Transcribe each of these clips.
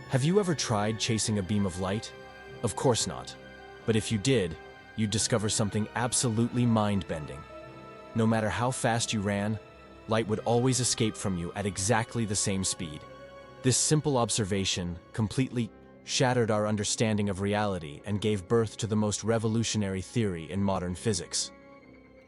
Have you ever tried chasing a beam of light? Of course not. But if you did, you'd discover something absolutely mind-bending. No matter how fast you ran, light would always escape from you at exactly the same speed. This simple observation completely shattered our understanding of reality and gave birth to the most revolutionary theory in modern physics.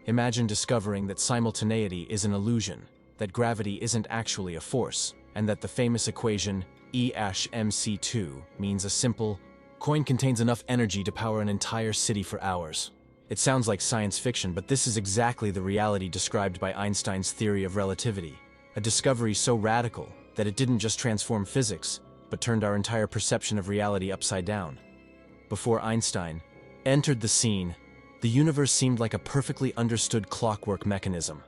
Imagine discovering that simultaneity is an illusion, that gravity isn't actually a force, and that the famous equation E-mc2 means a simple coin contains enough energy to power an entire city for hours. It sounds like science fiction, but this is exactly the reality described by Einstein's theory of relativity, a discovery so radical that it didn't just transform physics, but turned our entire perception of reality upside down. Before Einstein entered the scene, the universe seemed like a perfectly understood clockwork mechanism.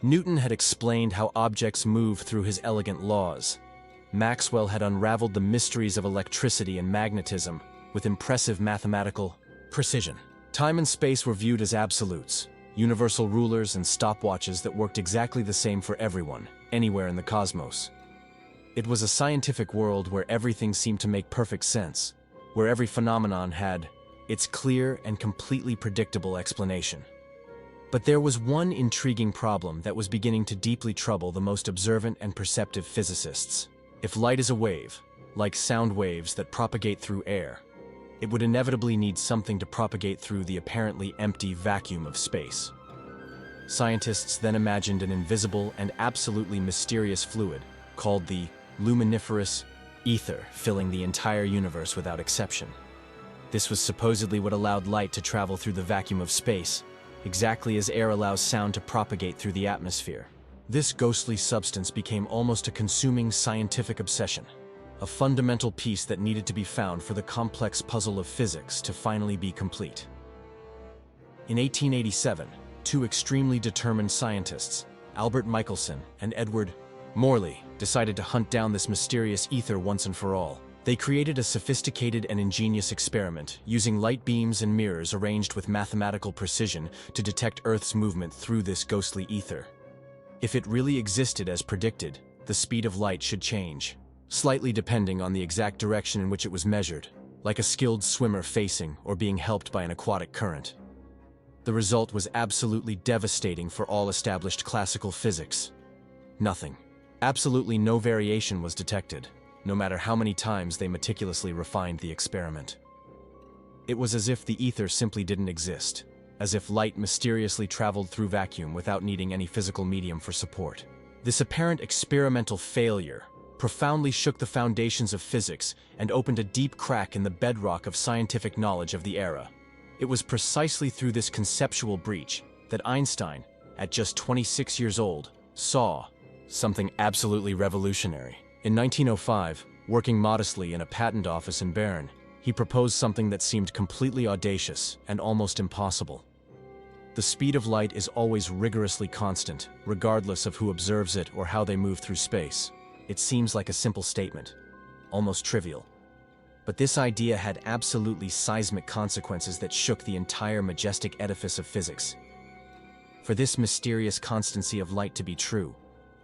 Newton had explained how objects move through his elegant laws. Maxwell had unraveled the mysteries of electricity and magnetism with impressive mathematical precision. Time and space were viewed as absolutes, universal rulers and stopwatches that worked exactly the same for everyone, anywhere in the cosmos. It was a scientific world where everything seemed to make perfect sense, where every phenomenon had its clear and completely predictable explanation. But there was one intriguing problem that was beginning to deeply trouble the most observant and perceptive physicists. If light is a wave, like sound waves that propagate through air, it would inevitably need something to propagate through the apparently empty vacuum of space. Scientists then imagined an invisible and absolutely mysterious fluid called the luminiferous ether filling the entire universe without exception. This was supposedly what allowed light to travel through the vacuum of space, exactly as air allows sound to propagate through the atmosphere. This ghostly substance became almost a consuming scientific obsession, a fundamental piece that needed to be found for the complex puzzle of physics to finally be complete. In 1887, two extremely determined scientists, Albert Michelson and Edward Morley, decided to hunt down this mysterious ether once and for all. They created a sophisticated and ingenious experiment using light beams and mirrors arranged with mathematical precision to detect Earth's movement through this ghostly ether. If it really existed as predicted, the speed of light should change, slightly depending on the exact direction in which it was measured, like a skilled swimmer facing or being helped by an aquatic current. The result was absolutely devastating for all established classical physics. Nothing. Absolutely no variation was detected, no matter how many times they meticulously refined the experiment. It was as if the ether simply didn't exist, as if light mysteriously traveled through vacuum without needing any physical medium for support. This apparent experimental failure profoundly shook the foundations of physics and opened a deep crack in the bedrock of scientific knowledge of the era. It was precisely through this conceptual breach that Einstein, at just 26 years old, saw something absolutely revolutionary. In 1905, working modestly in a patent office in Bern, he proposed something that seemed completely audacious and almost impossible. The speed of light is always rigorously constant, regardless of who observes it or how they move through space. It seems like a simple statement, almost trivial. But this idea had absolutely seismic consequences that shook the entire majestic edifice of physics. For this mysterious constancy of light to be true,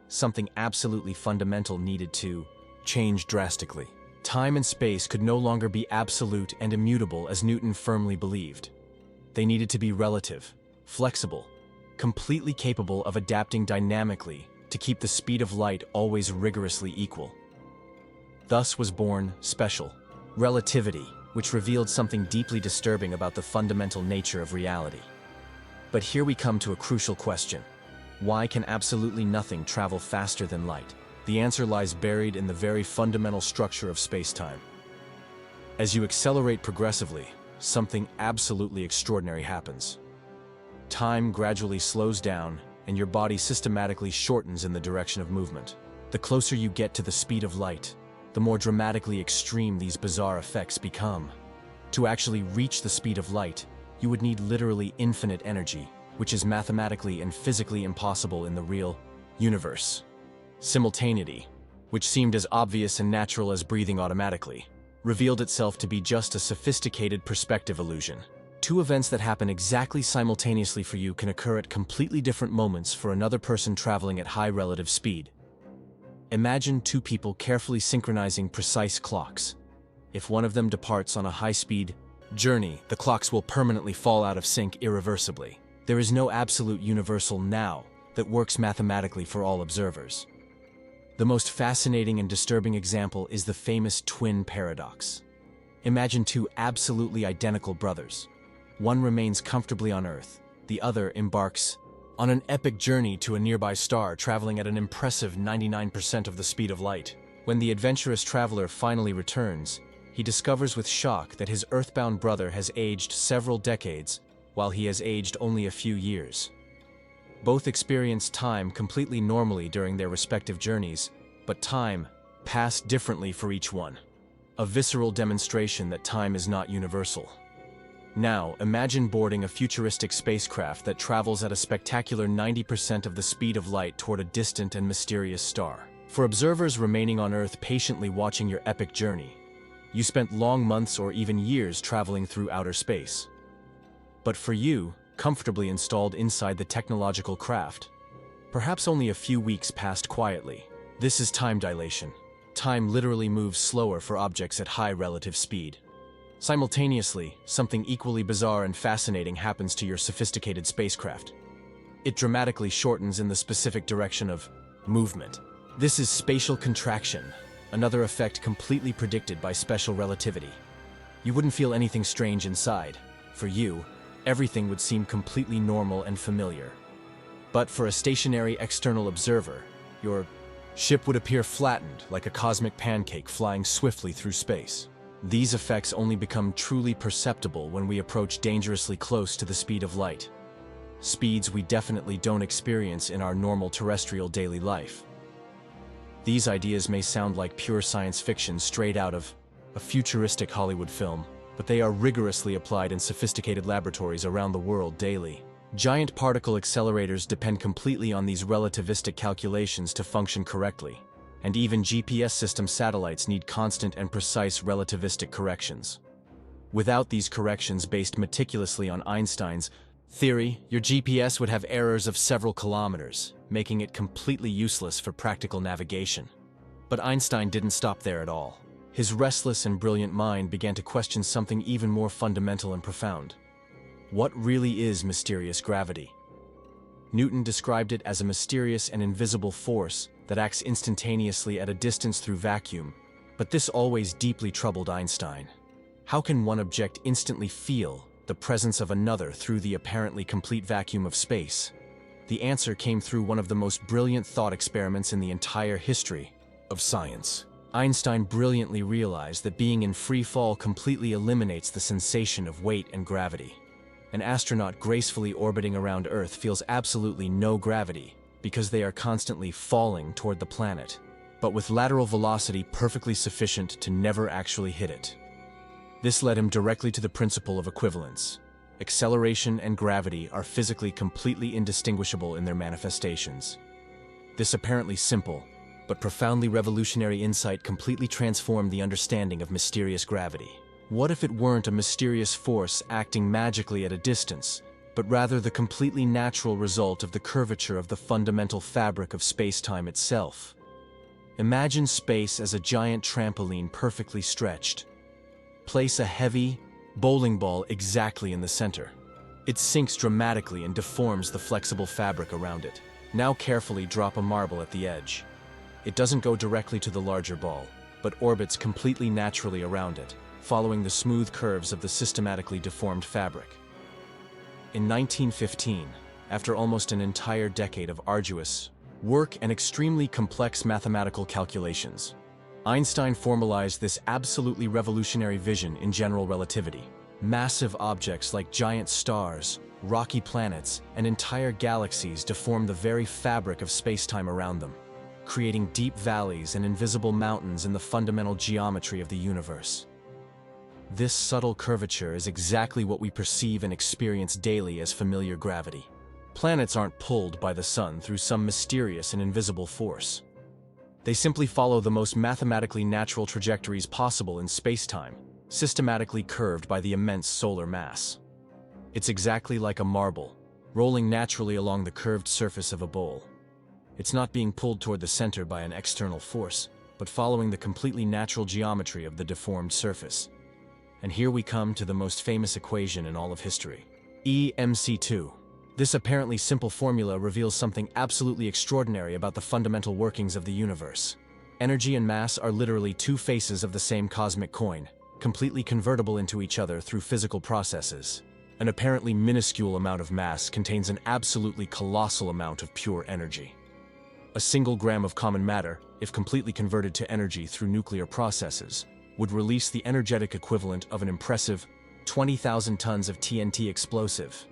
something absolutely fundamental needed to change drastically. Time and space could no longer be absolute and immutable as Newton firmly believed. They needed to be relative, flexible, completely capable of adapting dynamically to keep the speed of light always rigorously equal. Thus was born special relativity, which revealed something deeply disturbing about the fundamental nature of reality. But here we come to a crucial question. Why can absolutely nothing travel faster than light? The answer lies buried in the very fundamental structure of space-time. As you accelerate progressively, something absolutely extraordinary happens. Time gradually slows down, and your body systematically shortens in the direction of movement. The closer you get to the speed of light, the more dramatically extreme these bizarre effects become. To actually reach the speed of light, you would need literally infinite energy, which is mathematically and physically impossible in the real universe. Simultaneity, which seemed as obvious and natural as breathing automatically, revealed itself to be just a sophisticated perspective illusion. Two events that happen exactly simultaneously for you can occur at completely different moments for another person traveling at high relative speed. Imagine two people carefully synchronizing precise clocks. If one of them departs on a high-speed journey, the clocks will permanently fall out of sync irreversibly. There is no absolute universal now that works mathematically for all observers. The most fascinating and disturbing example is the famous twin paradox. Imagine two absolutely identical brothers. One remains comfortably on Earth, the other embarks on an epic journey to a nearby star, traveling at an impressive 99% of the speed of light. When the adventurous traveler finally returns, he discovers with shock that his earthbound brother has aged several decades, while he has aged only a few years. Both experience time completely normally during their respective journeys, but time passed differently for each one. A visceral demonstration that time is not universal. Now, imagine boarding a futuristic spacecraft that travels at a spectacular 90% of the speed of light toward a distant and mysterious star. For observers remaining on Earth patiently watching your epic journey, you spent long months or even years traveling through outer space. But for you, comfortably installed inside the technological craft, perhaps only a few weeks passed quietly. This is time dilation. Time literally moves slower for objects at high relative speed. Simultaneously, something equally bizarre and fascinating happens to your sophisticated spacecraft. It dramatically shortens in the specific direction of movement. This is spatial contraction, another effect completely predicted by special relativity. You wouldn't feel anything strange inside. For you, everything would seem completely normal and familiar. But for a stationary external observer, your ship would appear flattened like a cosmic pancake flying swiftly through space. These effects only become truly perceptible when we approach dangerously close to the speed of light. Speeds we definitely don't experience in our normal terrestrial daily life. These ideas may sound like pure science fiction straight out of a futuristic Hollywood film, but they are rigorously applied in sophisticated laboratories around the world daily. Giant particle accelerators depend completely on these relativistic calculations to function correctly, and even GPS system satellites need constant and precise relativistic corrections. Without these corrections based meticulously on Einstein's theory, your GPS would have errors of several kilometers, making it completely useless for practical navigation. But Einstein didn't stop there at all. His restless and brilliant mind began to question something even more fundamental and profound. What really is mysterious gravity? Newton described it as a mysterious and invisible force that acts instantaneously at a distance through vacuum, but this always deeply troubled Einstein. How can one object instantly feel the presence of another through the apparently complete vacuum of space? The answer came through one of the most brilliant thought experiments in the entire history of science. Einstein brilliantly realized that being in free fall completely eliminates the sensation of weight and gravity. An astronaut gracefully orbiting around Earth feels absolutely no gravity because they are constantly falling toward the planet, but with lateral velocity perfectly sufficient to never actually hit it. This led him directly to the principle of equivalence. Acceleration and gravity are physically completely indistinguishable in their manifestations. This apparently simple, but profoundly revolutionary insight completely transformed the understanding of mysterious gravity. What if it weren't a mysterious force acting magically at a distance, but rather the completely natural result of the curvature of the fundamental fabric of space-time itself? Imagine space as a giant trampoline perfectly stretched. Place a heavy bowling ball exactly in the center. It sinks dramatically and deforms the flexible fabric around it. Now carefully drop a marble at the edge. It doesn't go directly to the larger ball, but orbits completely naturally around it, following the smooth curves of the systematically deformed fabric. In 1915, after almost an entire decade of arduous work and extremely complex mathematical calculations, Einstein formalized this absolutely revolutionary vision in general relativity. Massive objects like giant stars, rocky planets, and entire galaxies deform the very fabric of space-time around them, creating deep valleys and invisible mountains in the fundamental geometry of the universe. This subtle curvature is exactly what we perceive and experience daily as familiar gravity. Planets aren't pulled by the sun through some mysterious and invisible force. They simply follow the most mathematically natural trajectories possible in space-time, systematically curved by the immense solar mass. It's exactly like a marble, rolling naturally along the curved surface of a bowl. It's not being pulled toward the center by an external force, but following the completely natural geometry of the deformed surface. And here we come to the most famous equation in all of history, EMC2. This apparently simple formula reveals something absolutely extraordinary about the fundamental workings of the universe. Energy and mass are literally two faces of the same cosmic coin, completely convertible into each other through physical processes. An apparently minuscule amount of mass contains an absolutely colossal amount of pure energy. A single gram of common matter, if completely converted to energy through nuclear processes, would release the energetic equivalent of an impressive 20,000 tons of TNT explosive.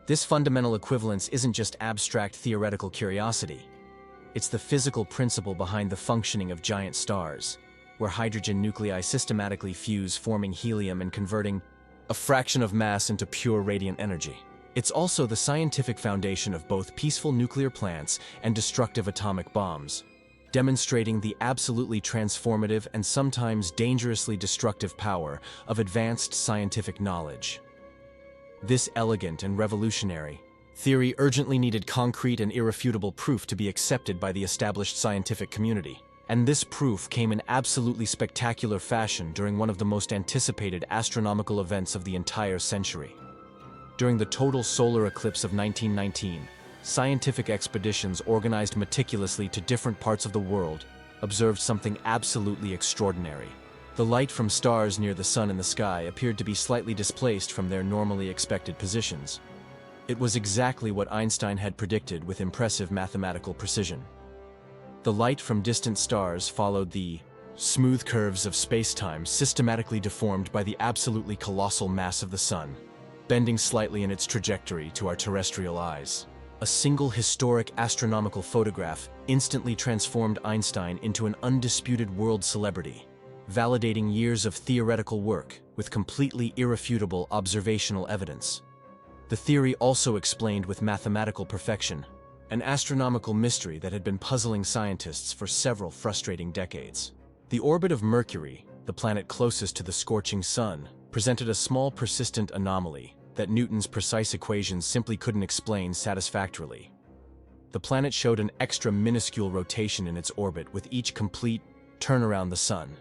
This fundamental equivalence isn't just abstract theoretical curiosity. It's the physical principle behind the functioning of giant stars, where hydrogen nuclei systematically fuse, forming helium and converting a fraction of mass into pure radiant energy. It's also the scientific foundation of both peaceful nuclear plants and destructive atomic bombs, demonstrating the absolutely transformative and sometimes dangerously destructive power of advanced scientific knowledge. This elegant and revolutionary theory urgently needed concrete and irrefutable proof to be accepted by the established scientific community. And this proof came in absolutely spectacular fashion during one of the most anticipated astronomical events of the entire century. During the total solar eclipse of 1919, scientific expeditions organized meticulously to different parts of the world observed something absolutely extraordinary. The light from stars near the sun in the sky appeared to be slightly displaced from their normally expected positions. It was exactly what Einstein had predicted with impressive mathematical precision. The light from distant stars followed the smooth curves of space-time systematically deformed by the absolutely colossal mass of the sun, bending slightly in its trajectory to our terrestrial eyes. A single historic astronomical photograph instantly transformed Einstein into an undisputed world celebrity, validating years of theoretical work with completely irrefutable observational evidence. The theory also explained with mathematical perfection an astronomical mystery that had been puzzling scientists for several frustrating decades. The orbit of Mercury, the planet closest to the scorching sun, presented a small persistent anomaly that Newton's precise equations simply couldn't explain satisfactorily. The planet showed an extra minuscule rotation in its orbit with each complete turn around the sun.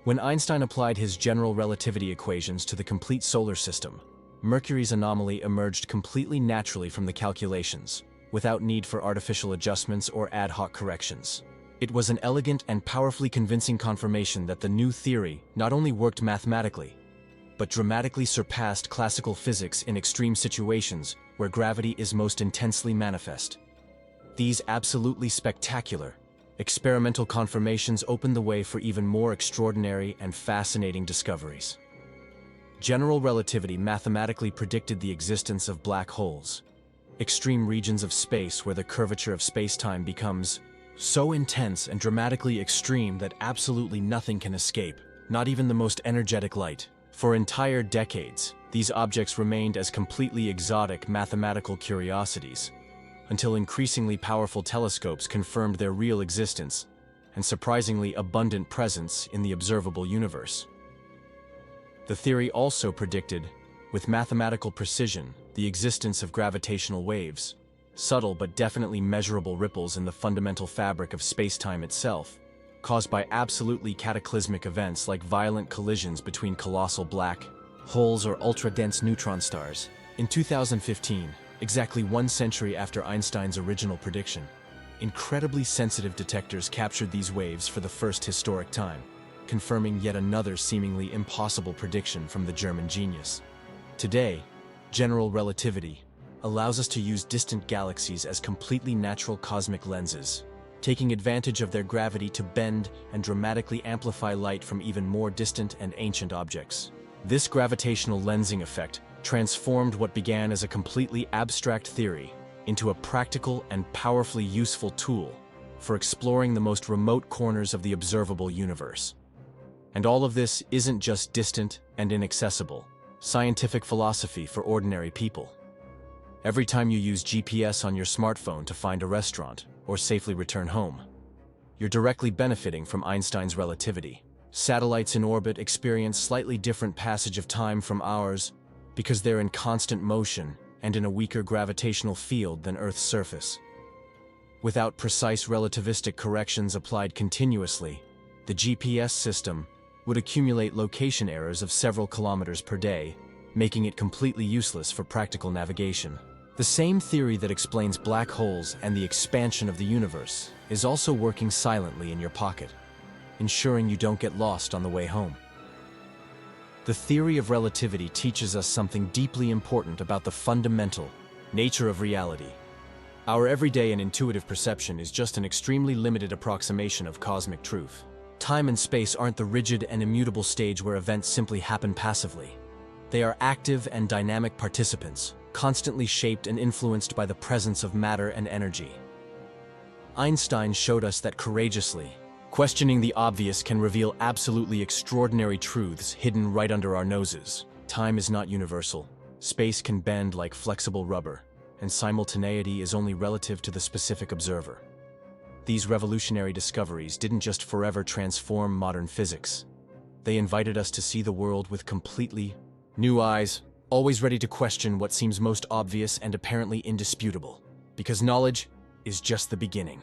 When Einstein applied his general relativity equations to the complete solar system, Mercury's anomaly emerged completely naturally from the calculations, without need for artificial adjustments or ad hoc corrections. It was an elegant and powerfully convincing confirmation that the new theory not only worked mathematically, but dramatically surpassed classical physics in extreme situations where gravity is most intensely manifest. These absolutely spectacular experimental confirmations opened the way for even more extraordinary and fascinating discoveries. General relativity mathematically predicted the existence of black holes, extreme regions of space where the curvature of space-time becomes so intense and dramatically extreme that absolutely nothing can escape, not even the most energetic light. For entire decades, these objects remained as completely exotic mathematical curiosities, until increasingly powerful telescopes confirmed their real existence and surprisingly abundant presence in the observable universe. The theory also predicted, with mathematical precision, the existence of gravitational waves, subtle but definitely measurable ripples in the fundamental fabric of space-time itself, caused by absolutely cataclysmic events like violent collisions between colossal black holes or ultra-dense neutron stars. In 2015, exactly 1 century after Einstein's original prediction, incredibly sensitive detectors captured these waves for the first historic time, confirming yet another seemingly impossible prediction from the German genius. Today, general relativity allows us to use distant galaxies as completely natural cosmic lenses, taking advantage of their gravity to bend and dramatically amplify light from even more distant and ancient objects. This gravitational lensing effect transformed what began as a completely abstract theory into a practical and powerfully useful tool for exploring the most remote corners of the observable universe. And all of this isn't just distant and inaccessible scientific philosophy for ordinary people. Every time you use GPS on your smartphone to find a restaurant or safely return home, you're directly benefiting from Einstein's relativity. Satellites in orbit experience slightly different passage of time from ours because they're in constant motion and in a weaker gravitational field than Earth's surface. Without precise relativistic corrections applied continuously, the GPS system would accumulate location errors of several kilometers per day, making it completely useless for practical navigation. The same theory that explains black holes and the expansion of the universe is also working silently in your pocket, ensuring you don't get lost on the way home. The theory of relativity teaches us something deeply important about the fundamental nature of reality. Our everyday and intuitive perception is just an extremely limited approximation of cosmic truth. Time and space aren't the rigid and immutable stage where events simply happen passively. They are active and dynamic participants, constantly shaped and influenced by the presence of matter and energy. Einstein showed us that courageously, questioning the obvious can reveal absolutely extraordinary truths hidden right under our noses. Time is not universal. Space can bend like flexible rubber, and simultaneity is only relative to the specific observer. These revolutionary discoveries didn't just forever transform modern physics. They invited us to see the world with completely new eyes, always ready to question what seems most obvious and apparently indisputable, because knowledge is just the beginning.